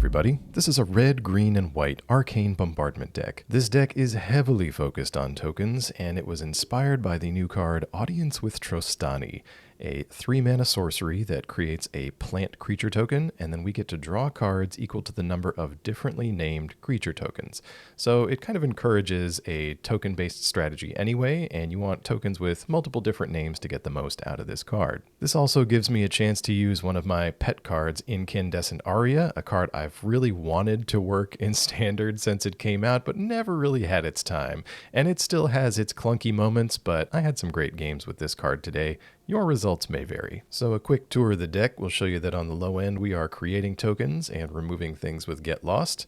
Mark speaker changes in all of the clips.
Speaker 1: everybody. This is a red, green, and white Arcane Bombardment deck. This deck is heavily focused on tokens, and it was inspired by the new card Audience with Trostani, a 3-mana sorcery that creates a plant creature token, and then we get to draw cards equal to the number of differently named creature tokens. So it kind of encourages a token-based strategy anyway, and you want tokens with multiple different names to get the most out of this card. This also gives me a chance to use one of my pet cards, Incandescent Aria, a card I've really wanted to work in Standard since it came out, but never really had its time. And it still has its clunky moments, but I had some great games with this card today. Your results may vary. So a quick tour of the deck will show you that on the low end we are creating tokens and removing things with Get Lost.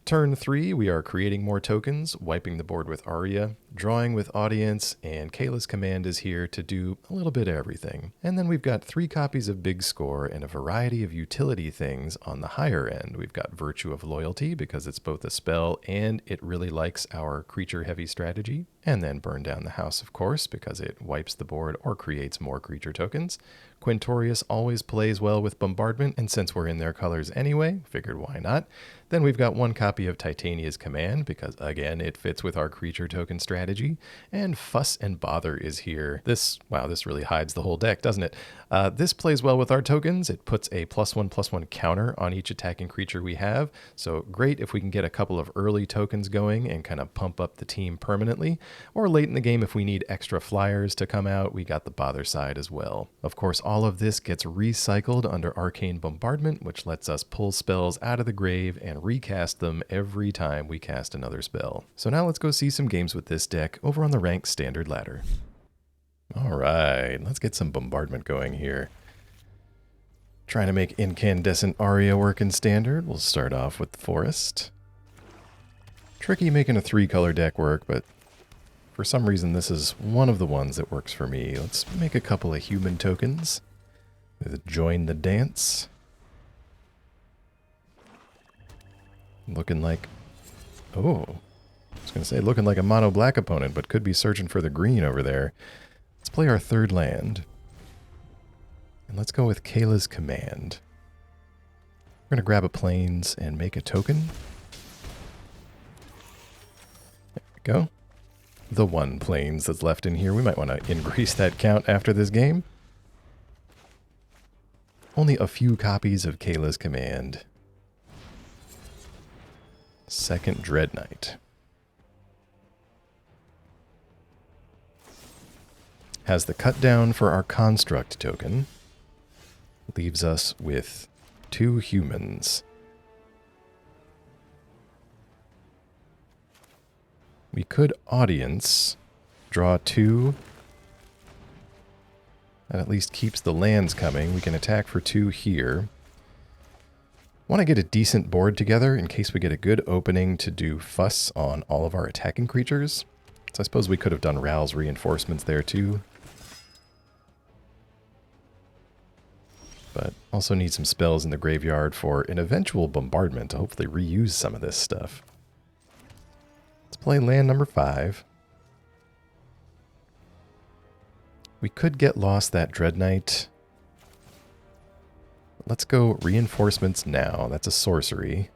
Speaker 1: Turn 3, we are creating more tokens, wiping the board with Aria, drawing with Audience, and Kayla's command is here to do a little bit of everything. And then we've got 3 copies of Big Score and a variety of utility things on the higher end. We've got Virtue of Loyalty because it's both a spell and it really likes our creature-heavy strategy. And then Burn Down the House, of course, because it wipes the board or creates more creature tokens. Quintorius always plays well with Bombardment, and since we're in their colors anyway, figured why not. Then we've got 1 copy of Titania's Command, because again, it fits with our creature token strategy. And Fuss and Bother is here. This really hides the whole deck, doesn't it? This plays well with our tokens. It puts a +1/+1 counter on each attacking creature we have. So great if we can get a couple of early tokens going and kind of pump up the team permanently. Or late in the game if we need extra flyers to come out, we got the Bother side as well. Of course, all of this gets recycled under Arcane Bombardment, which lets us pull spells out of the grave and recast them every time we cast another spell. So now let's go see some games with this deck over on the ranked standard ladder. Alright, let's get some bombardment going here. Trying to make Incandescent Aria work in standard. We'll start off with the Forest. Tricky making a 3-color deck work, but for some reason this is one of the ones that works for me. Let's make a couple of human tokens with Join the Dance. Looking like, I was going to say looking like a mono black opponent, but could be searching for the green over there. Let's play our 3rd land. And let's go with Kayla's Command. We're going to grab a Plains and make a token. There we go. The 1 Plains that's left in here. We might want to increase that count after this game. Only a few copies of Kayla's Command. 2nd Dread Knight. Has the cut down for our construct token. Leaves us with 2 humans. We could Audience, draw 2. That at least keeps the lands coming. We can attack for 2 here. Want to get a decent board together in case we get a good opening to do Fuss on all of our attacking creatures. So I suppose we could have done Ral's Reinforcements there too. But also need some spells in the graveyard for an eventual bombardment to hopefully reuse some of this stuff. Let's play land number 5. We could get lost that Dread Knight. Let's go Reinforcements now. That's a sorcery.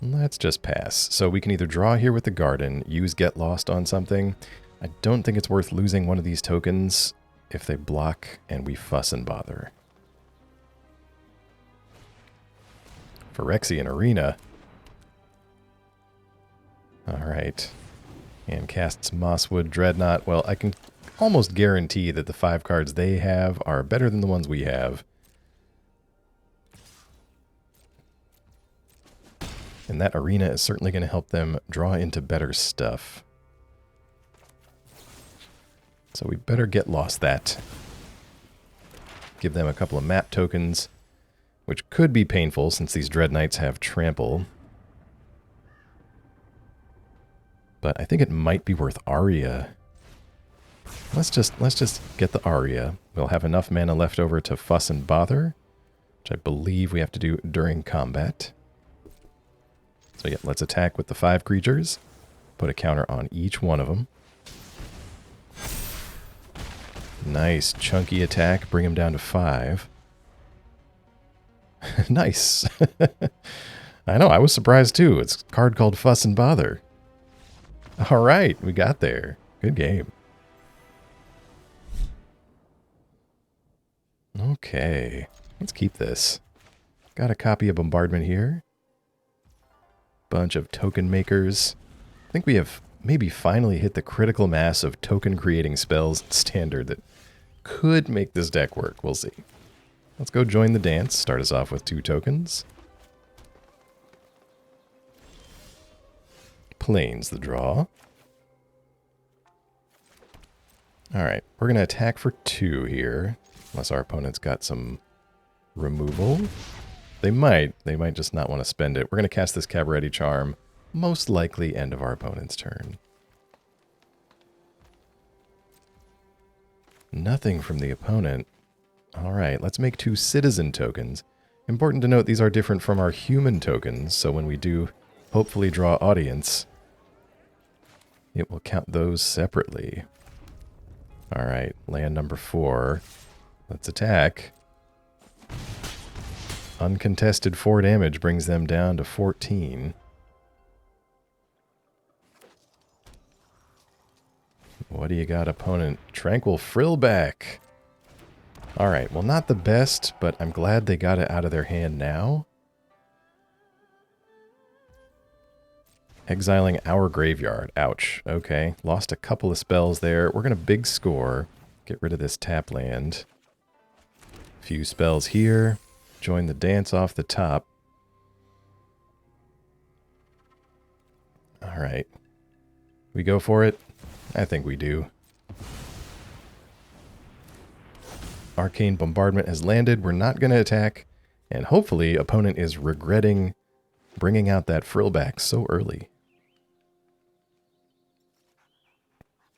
Speaker 1: Let's just pass. So we can either draw here with the Garden, use Get Lost on something. I don't think it's worth losing one of these tokens if they block and we Fuss and Bother. Phyrexian Arena. Alright. And casts Mosswood Dreadnought. Well, I can almost guarantee that the 5 cards they have are better than the ones we have. And that Arena is certainly going to help them draw into better stuff. So we better Get Lost that. Give them a couple of map tokens, which could be painful since these Dread Knights have Trample. But I think it might be worth Aria. Let's just get the Aria. We'll have enough mana left over to Fuss and Bother, which I believe we have to do during combat. So yeah, let's attack with the 5 creatures. Put a counter on each one of them. Nice. Chunky attack. Bring him down to 5. Nice. I know, I was surprised too. It's a card called Fuss and Bother. Alright, we got there. Good game. Okay, let's keep this. Got a copy of Bombardment here. Bunch of token makers. I think we have maybe finally hit the critical mass of token creating spells in Standard that could make this deck work. We'll see. Let's go join the dance. Start us off with 2 tokens. Plains the draw. Alright, we're going to attack for 2 here. Unless our opponent's got some removal. They might just not want to spend it. We're going to cast this Cabaretti Charm. Most likely end of our opponent's turn. Nothing from the opponent. Alright, let's make 2 citizen tokens. Important to note these are different from our human tokens, so when we do hopefully draw audience, it will count those separately. Alright, land number 4. Let's attack. Uncontested 4 damage brings them down to 14. What do you got, opponent? Tranquil Frillback. Alright, well not the best, but I'm glad they got it out of their hand now. Exiling our graveyard. Ouch. Okay, lost a couple of spells there. We're going to big score. Get rid of this tap land. Few spells here. Join the dance off the top. Alright. We go for it? I think we do. Arcane Bombardment has landed. We're not going to attack. And hopefully, opponent is regretting bringing out that Frillback so early.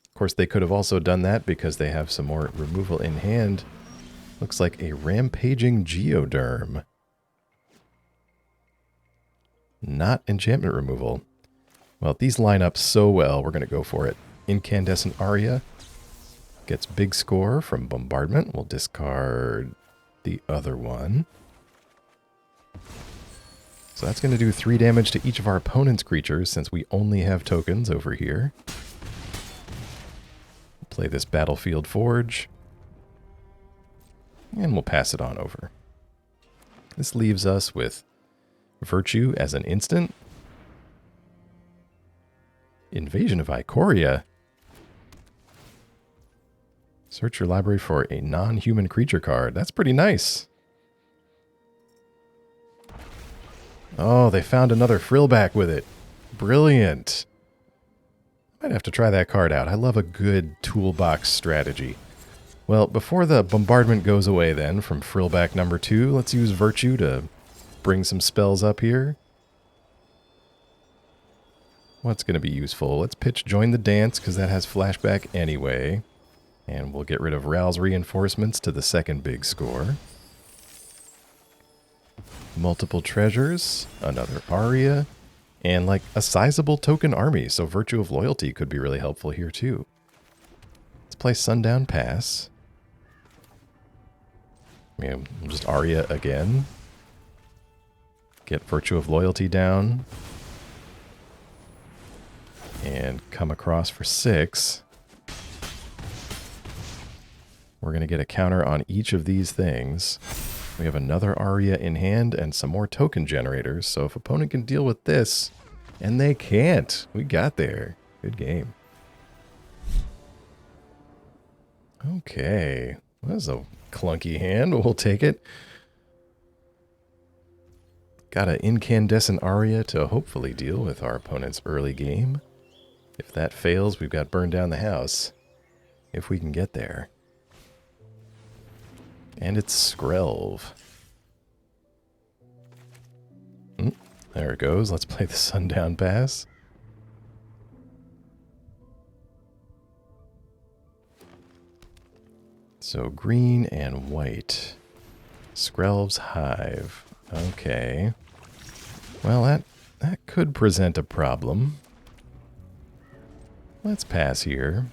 Speaker 1: Of course, they could have also done that because they have some more removal in hand. Looks like a Rampaging Geoderm. Not enchantment removal. Well, these line up so well, we're going to go for it. Incandescent Aria gets big score from Bombardment. We'll discard the other one. So that's going to do 3 damage to each of our opponent's creatures since we only have tokens over here. Play this Battlefield Forge. And we'll pass it on over. This leaves us with Virtue as an instant. Invasion of Ikoria. Search your library for a non-human creature card. That's pretty nice. Oh, they found another Frillback with it. Brilliant. Might have to try that card out. I love a good toolbox strategy. Well, before the bombardment goes away then from Frillback number 2, let's use Virtue to bring some spells up here. What's going to be useful? Let's pitch Join the Dance because that has flashback anyway. And we'll get rid of Ral's Reinforcements to the second big score. Multiple treasures, another Aria, and like a sizable token army, so Virtue of Loyalty could be really helpful here too. Let's play Sundown Pass. Yeah, just Aria again. Get Virtue of Loyalty down. And come across for 6. We're going to get a counter on each of these things. We have another Aria in hand and some more token generators, so if opponent can deal with this, and they can't, we got there. Good game. Okay, that was a clunky hand, we'll take it. Got an Incandescent Aria to hopefully deal with our opponent's early game. If that fails, we've got Burn Down the House, if we can get there. And it's Skrelv. There it goes. Let's play the Sundown Pass. So green and white. Skrelv's Hive. Okay. Well, that could present a problem. Let's pass here.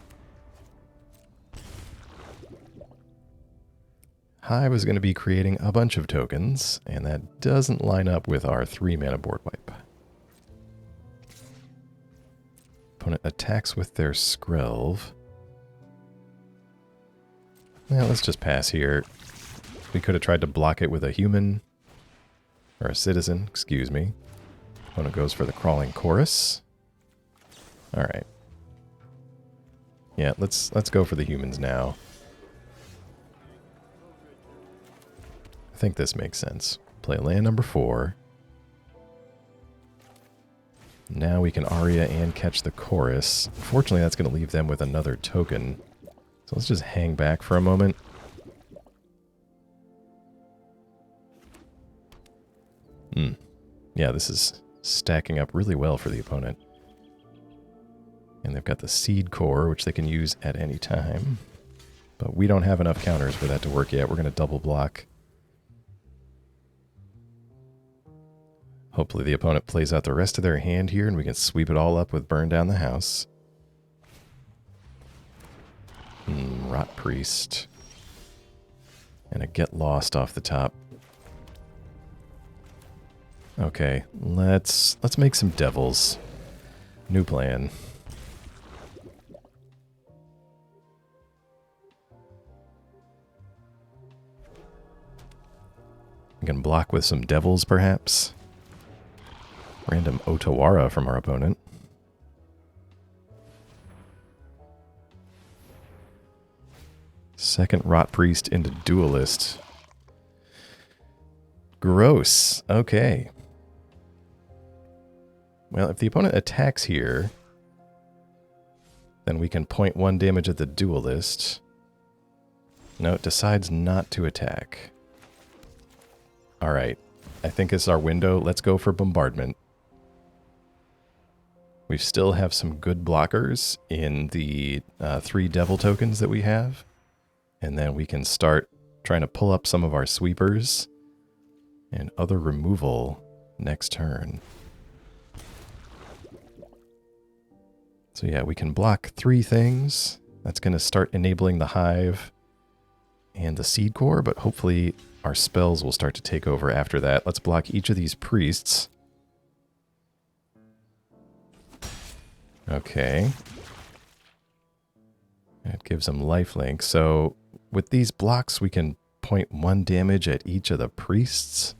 Speaker 1: Hive is going to be creating a bunch of tokens, and that doesn't line up with our 3-mana board wipe. Opponent attacks with their Skrelv. Yeah, let's just pass here. We could have tried to block it with a human. Or a citizen, excuse me. Opponent goes for the Crawling Chorus. Alright. Yeah, let's go for the humans now. I think this makes sense. Play land number 4. Now we can Aria and catch the Chorus. Unfortunately, that's going to leave them with another token. So let's just hang back for a moment. Yeah, this is stacking up really well for the opponent. And they've got the Seed Core, which they can use at any time. But we don't have enough counters for that to work yet. We're going to double block. Hopefully the opponent plays out the rest of their hand here and we can sweep it all up with Burn Down the House. Rot Priest. And a Get Lost off the top. Okay, let's make some devils. New plan. We can block with some devils, perhaps. Random Otawara from our opponent. Second Rot Priest into Duelist. Gross. Okay. Well, if the opponent attacks here, then we can point 1 damage at the Duelist. No, it decides not to attack. Alright. I think it's our window. Let's go for Bombardment. We still have some good blockers in the 3 devil tokens that we have. And then we can start trying to pull up some of our sweepers and other removal next turn. So yeah, we can block 3 things. That's going to start enabling the Hive and the Seed Core, but hopefully our spells will start to take over after that. Let's block each of these priests. Okay. That gives them lifelink. So with these blocks, we can point 1 damage at each of the priests.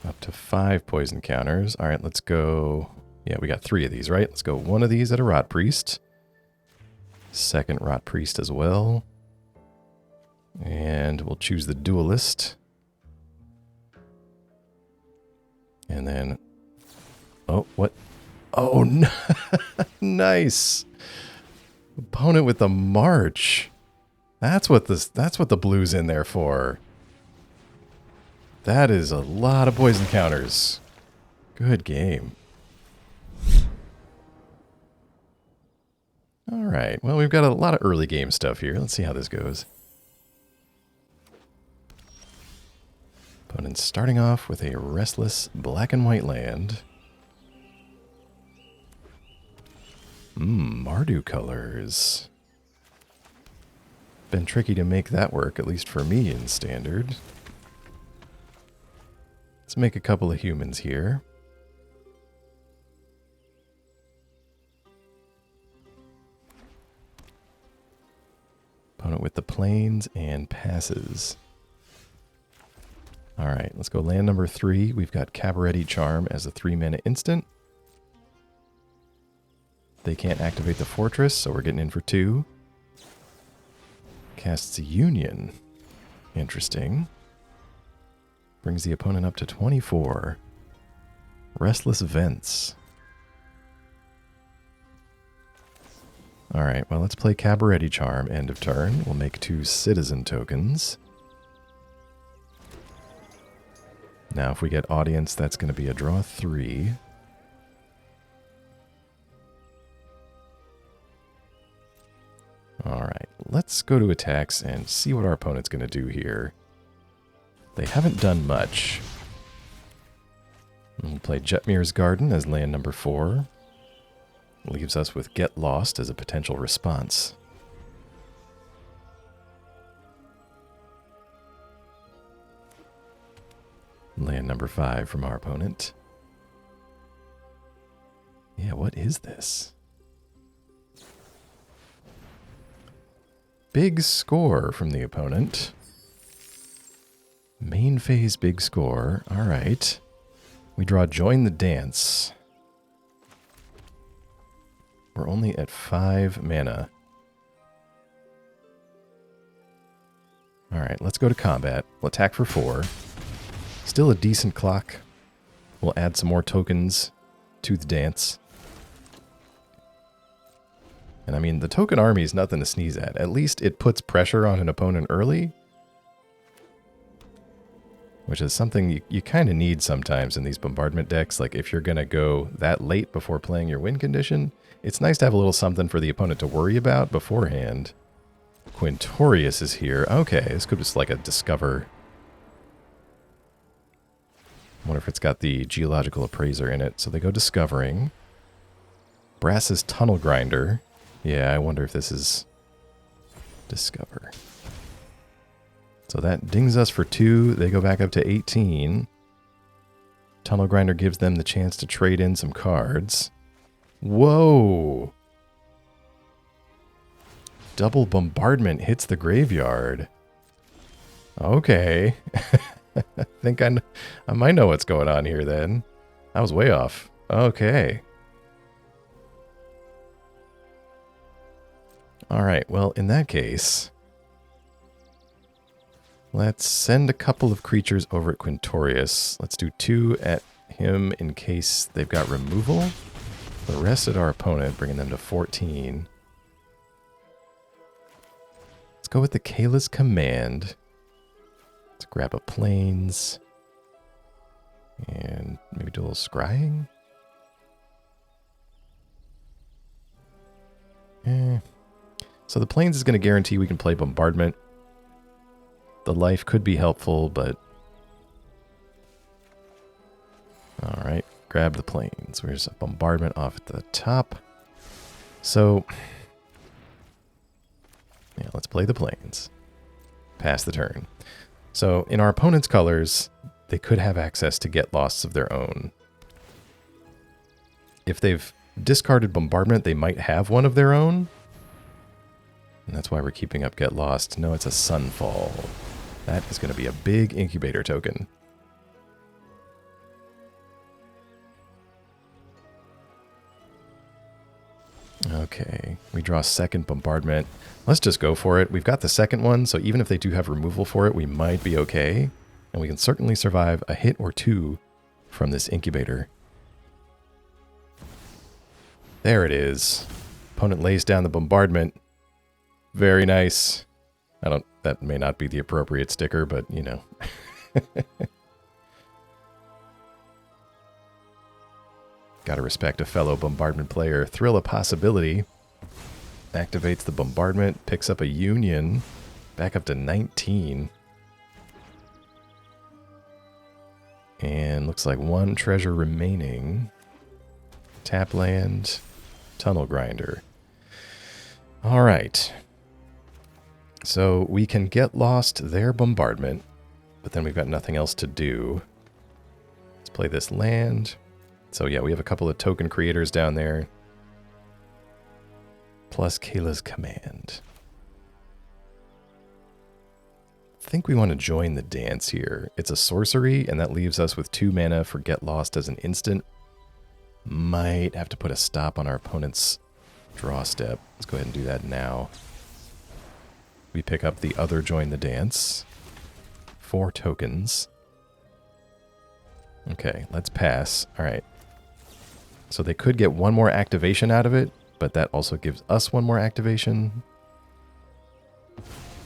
Speaker 1: Up to 5 poison counters. All right, let's go. Yeah, we got 3 of these, right? Let's go 1 of these at a Rot Priest. Second Rot Priest as well. And we'll choose the Duelist. And then... Oh, what? Oh, no. Nice. Opponent with the March. That's what the blue's in there for. That is a lot of poison counters. Good game. All right. Well, we've got a lot of early game stuff here. Let's see how this goes. Opponent's starting off with a restless black and white land. Mardu colors. Been tricky to make that work, at least for me in Standard. Let's make a couple of humans here. Opponent with the plains and passes. Alright, let's go land number 3. We've got Cabaretti Charm as a 3-mana instant. They can't activate the fortress, so we're getting in for 2. Casts a Union. Interesting. Brings the opponent up to 24. Restless Vents. Alright, well, let's play Cabaretti Charm, end of turn. We'll make 2 citizen tokens. Now, if we get Audience, that's going to be a draw 3. Alright, let's go to attacks and see what our opponent's going to do here. They haven't done much. We'll play Jetmir's Garden as land number 4. Leaves us with Get Lost as a potential response. Land number 5 from our opponent. Yeah, what is this? Big score from the opponent. Main phase big score. All right. We draw Join the Dance. We're only at 5 mana. All right, let's go to combat. We'll attack for 4. Still a decent clock. We'll add some more tokens to the dance. And I mean, the token army is nothing to sneeze at. At least it puts pressure on an opponent early, which is something you kind of need sometimes in these bombardment decks. Like if you're going to go that late before playing your win condition, it's nice to have a little something for the opponent to worry about beforehand. Quintorius is here. Okay, this could be just like a discover. I wonder if it's got the geological appraiser in it. So they go discovering. Brass's tunnel grinder. Yeah, I wonder if this is discover. So that dings us for 2. They go back up to 18. Tunnel grinder gives them the chance to trade in some cards. Whoa! Double bombardment hits the graveyard. Okay. I think I might know what's going on here then. I was way off. Okay. Alright, well, in that case, let's send a couple of creatures over at Quintorius. Let's do 2 at him in case they've got removal. The rest at our opponent, bringing them to 14. Let's go with the Kayla's Command. Let's grab a Plains. And maybe do a little scrying. So the Plains is going to guarantee we can play Bombardment. The life could be helpful, but... Alright, grab the Plains. Where's a Bombardment off at the top? So... yeah, let's play the Plains. Pass the turn. So, in our opponent's colors, they could have access to Get Losts of their own. If they've discarded Bombardment, they might have one of their own. And that's why we're keeping up Get Lost. No, it's a Sunfall. That is going to be a big incubator token. Okay, we draw second Bombardment. Let's just go for it. We've got the second one, so even if they do have removal for it, we might be okay. And we can certainly survive a hit or 2 from this incubator. There it is. Opponent lays down the Bombardment. Very nice. That may not be the appropriate sticker, but you know. Gotta respect a fellow Bombardment player. Thrill a Possibility. Activates the Bombardment, picks up a Union, back up to 19. And looks like 1 treasure remaining. Tap land, Tunnel Grinder. Alright. So we can get lost their Bombardment, but then we've got nothing else to do. Let's play this land. So yeah, we have a couple of token creators down there. Plus Kayla's Command. I think we want to join the dance here. It's a sorcery, and that leaves us with 2 mana for Get Lost as an instant. Might have to put a stop on our opponent's draw step. Let's go ahead and do that now. We pick up the other Join the Dance. 4 tokens. Okay, let's pass. Alright. So they could get 1 more activation out of it, but that also gives us 1 more activation.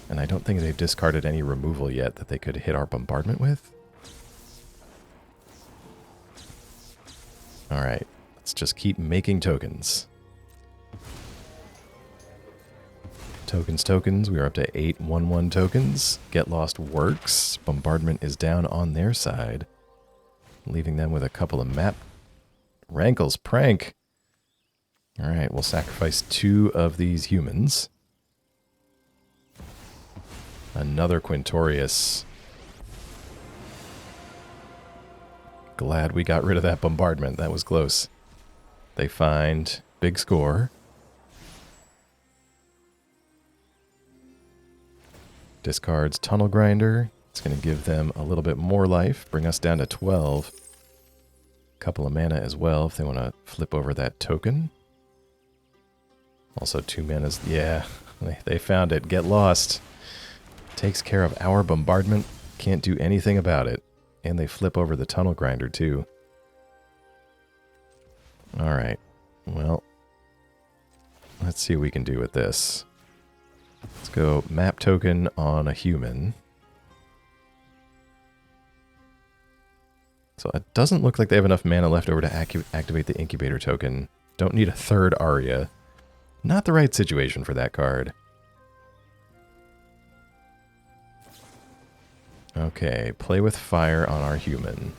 Speaker 1: And I don't think they've discarded any removal yet that they could hit our Bombardment with. Alright, let's just keep making tokens. Tokens. We are up to 8 1/1 tokens. Get Lost works. Bombardment is down on their side, leaving them with a couple of map. Rankle's Prank. Alright, we'll sacrifice 2 of these humans. Another Quintorius. Glad we got rid of that bombardment. That was close. They find big score. Discards Tunnel Grinder. It's going to give them a little bit more life. Bring us down to 12. Couple of mana as well if they want to flip over that token. Also 2 manas. Yeah, they found it. Get Lost. Takes care of our bombardment. Can't do anything about it. And they flip over the Tunnel Grinder too. Alright. Well, let's see what we can do with this. Let's go map token on a human. So it doesn't look like they have enough mana left over to activate the incubator token. Don't need a third Aria. Not the right situation for that card. Okay, play with fire on our human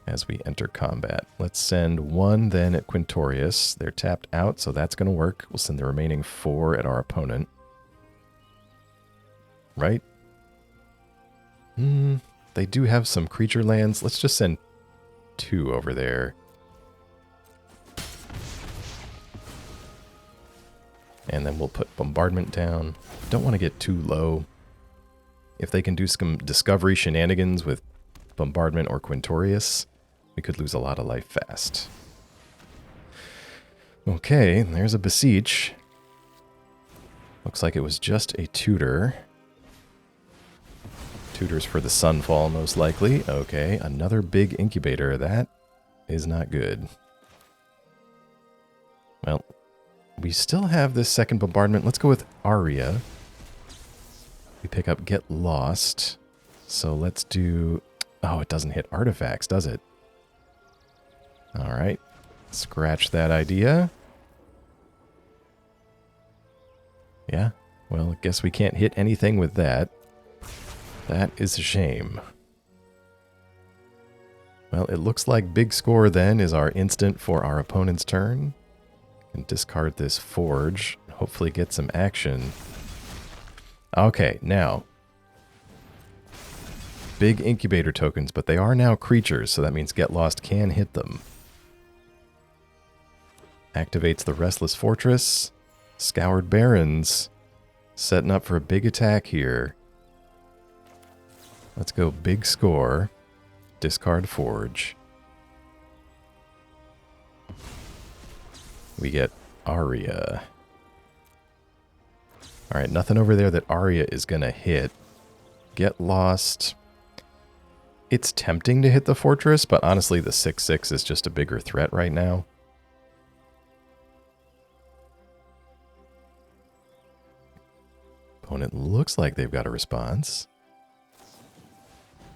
Speaker 1: as we enter combat. Let's send 1 then at Quintorius. They're tapped out, so that's going to work. We'll send the remaining 4 at our opponent. Right? They do have some creature lands. Let's just send 2 over there. And then we'll put bombardment down. Don't want to get too low. If they can do some discovery shenanigans with bombardment or Quintorius, we could lose a lot of life fast. Okay, there's a Beseech. Looks like it was just a tutor. Tutors for the Sunfall, most likely. Okay, another big incubator. That is not good. Well, we still have this second bombardment. Let's go with Aria. We pick up Get Lost. So let's do... Oh, it doesn't hit artifacts, does it? Alright. Scratch that idea. Yeah. Well, I guess we can't hit anything with that. That is a shame. Well, it looks like big score then is our instant for our opponent's turn. And discard this Forge. Hopefully get some action. Okay, now. Big incubator tokens, but they are now creatures, so that means Get Lost can hit them. Activates the Restless Fortress. Scoured Barrens. Setting up for a big attack here. Let's go big score. Discard Forge. We get Aria. Alright, nothing over there that Aria is going to hit. Get Lost. It's tempting to hit the Fortress, but honestly the 6/6 is just a bigger threat right now. Opponent looks like they've got a response.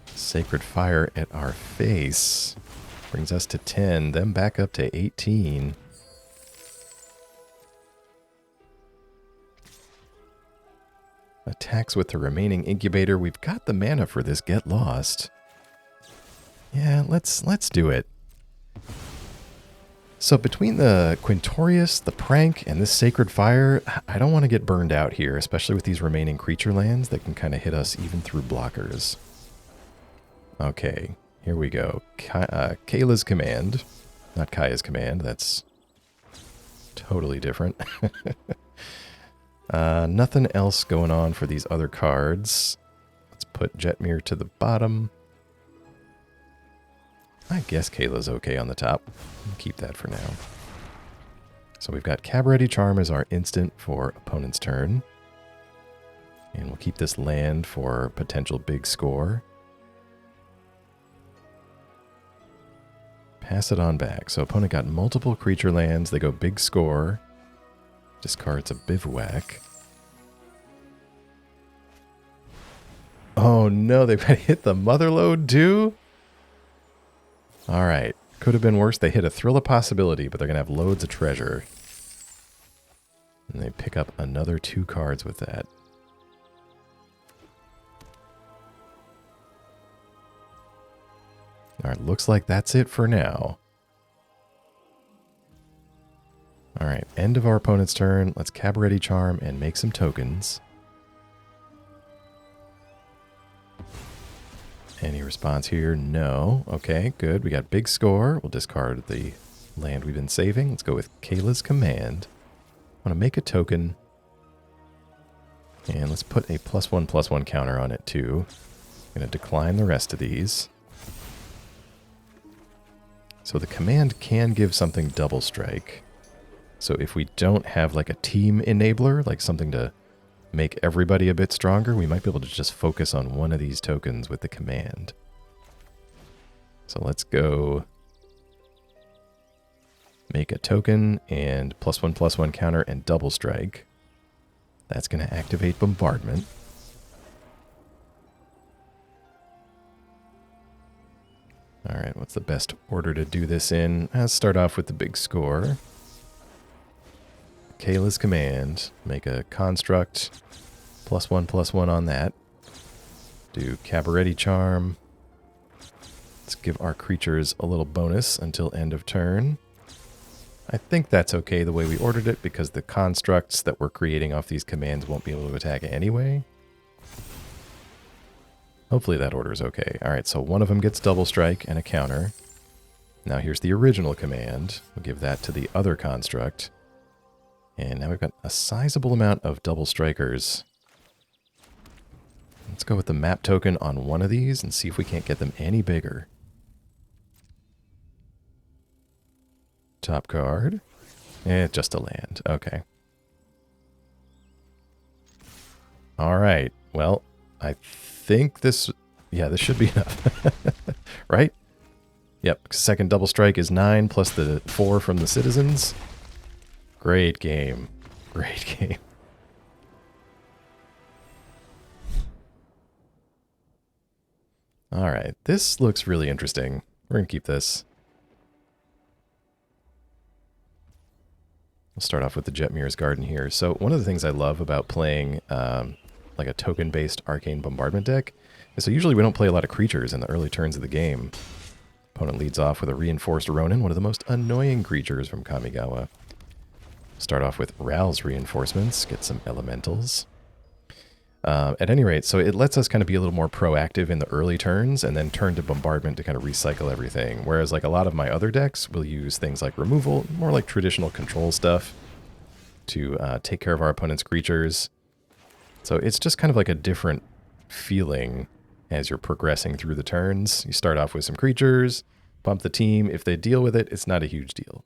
Speaker 1: Sacred Fire at our face. Brings us to 10, them back up to 18. Attacks with the remaining incubator. We've got the mana for this Get Lost. Yeah, let's do it. So between the Quintorius, the Prank, and this Sacred Fire, I don't want to get burned out here, especially with these remaining creature lands that can kind of hit us even through blockers. Okay, here we go. Kayla's command. Not Kaya's command, that's totally different. Nothing else going on for these other cards. Let's put Jetmir to the bottom. I guess Kayla's okay on the top. I'll keep that for now. So we've got Cabaretti Charm as our instant for opponent's turn. And we'll keep this land for potential big score. Pass it on back. So opponent got multiple creature lands. They go big score. Discards a Bivouac. Oh no, they've hit the Motherlode too? Alright. Could have been worse. They hit a Thrill of Possibility, but they're going to have loads of treasure. And they pick up another 2 cards with that. Alright, looks like that's it for now. Alright, end of our opponent's turn. Let's Cabaretti Charm and make some tokens. Any response here? No. Okay, good. We got big score. We'll discard the land we've been saving. Let's go with Kayla's command. I want to make a token. And let's put a +1/+1 counter on it too. I'm going to decline the rest of these. So the command can give something double strike. So if we don't have like a team enabler, like something to make everybody a bit stronger, we might be able to just focus on one of these tokens with the command. So let's go make a token and +1/+1 counter and double strike. That's going to activate Bombardment. Alright, what's the best order to do this in? Let's start off with the big score. Kayla's command. Make a construct. +1/+1 on that. Do Cabaretti Charm. Let's give our creatures a little bonus until end of turn. I think that's okay the way we ordered it, because the constructs that we're creating off these commands won't be able to attack anyway. Hopefully that order is okay. Alright, so one of them gets double strike and a counter. Now here's the original command. We'll give that to the other construct. And now we've got a sizable amount of double strikers. Let's go with the map token on one of these and see if we can't get them any bigger. Top card. Just a land. Okay. Alright, well, I think this... Yeah, this should be enough. Right? Yep, second double strike is 9 plus the 4 from the citizens. Great game. Great game. Alright, this looks really interesting. We're going to keep this. We'll start off with the Jetmir's Garden here. So one of the things I love about playing like a token-based Arcane Bombardment deck is so usually we don't play a lot of creatures in the early turns of the game. Opponent leads off with a Reinforced Ronin, one of the most annoying creatures from Kamigawa. Start off with Ral's Reinforcements, get some Elementals. At any rate, so it lets us kind of be a little more proactive in the early turns and then turn to Bombardment to kind of recycle everything. Whereas like a lot of my other decks will use things like removal, more like traditional control stuff to take care of our opponent's creatures. So it's just kind of like a different feeling as you're progressing through the turns. You start off with some creatures, bump the team. If they deal with it, it's not a huge deal.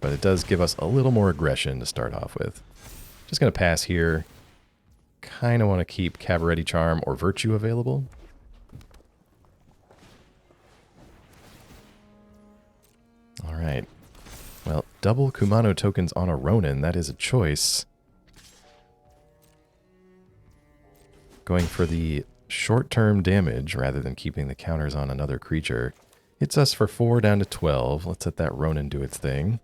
Speaker 1: But it does give us a little more aggression to start off with. Just going to pass here. Kind of want to keep Cabaretti Charm or Virtue available. Alright. Well, double Kumano tokens on a Ronin. That is a choice. Going for the short-term damage rather than keeping the counters on another creature. Hits us for 4 down to 12. Let's let that Ronin do its thing.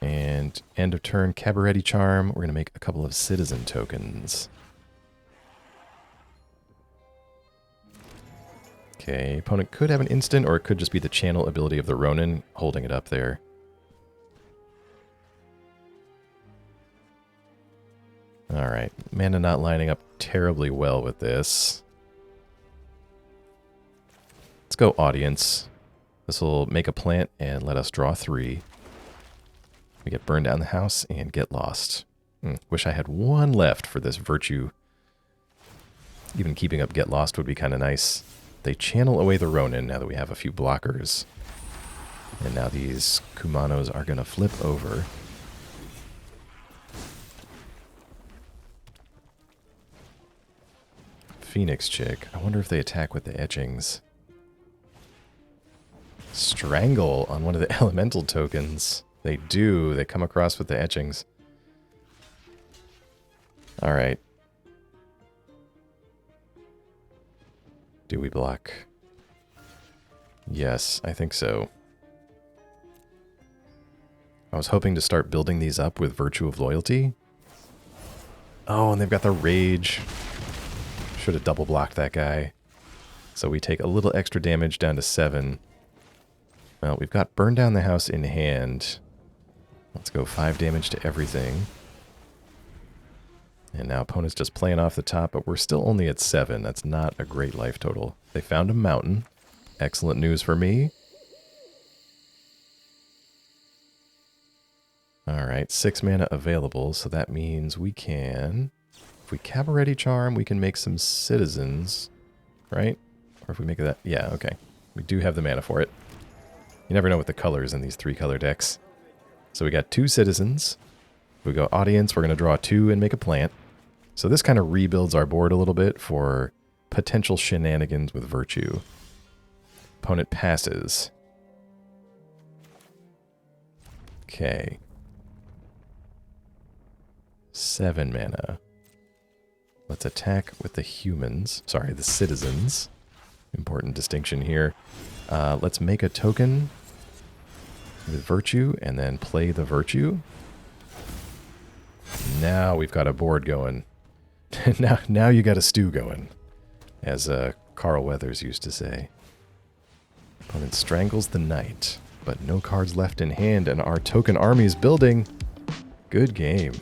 Speaker 1: And end of turn, Cabaretti Charm. We're going to make a couple of citizen tokens. Okay, opponent could have an instant, or it could just be the channel ability of the Ronin holding it up there. Alright, mana not lining up terribly well with this. Let's go Audience. This will make a plant and let us draw 3. We get Burn Down the House and Get Lost. Wish I had one left for this Virtue. Even keeping up Get Lost would be kind of nice. They channel away the Ronin now that we have a few blockers. And now these Kumanos are going to flip over. Phoenix Chick. I wonder if they attack with the etchings. Strangle on one of the elemental tokens. They do. They come across with the etchings. Alright. Do we block? Yes, I think so. I was hoping to start building these up with Virtue of Loyalty. Oh, and they've got the Rage. Should have double blocked that guy. So we take a little extra damage down to 7. Well, we've got Burn Down the House in hand. Let's go 5 damage to everything. And now opponent's just playing off the top, but we're still only at 7. That's not a great life total. They found a mountain. Excellent news for me. Alright, 6 mana available, so that means we can... If we Cabaretti Charm, we can make some citizens, right? Or if we make that... Yeah, okay. We do have the mana for it. You never know with the colors in these 3-color decks. So we got 2 citizens. If we go audience, we're going to draw 2 and make a plant. So this kind of rebuilds our board a little bit for potential shenanigans with Virtue. Opponent passes. Okay. 7 mana. Let's attack with the humans. Sorry, the citizens. Important distinction here. Let's make a token with Virtue and then play the Virtue. Now we've got a board going. now you got a stew going, as Carl Weathers used to say. Opponent strangles the knight, but no cards left in hand, and our token army is building. Good game.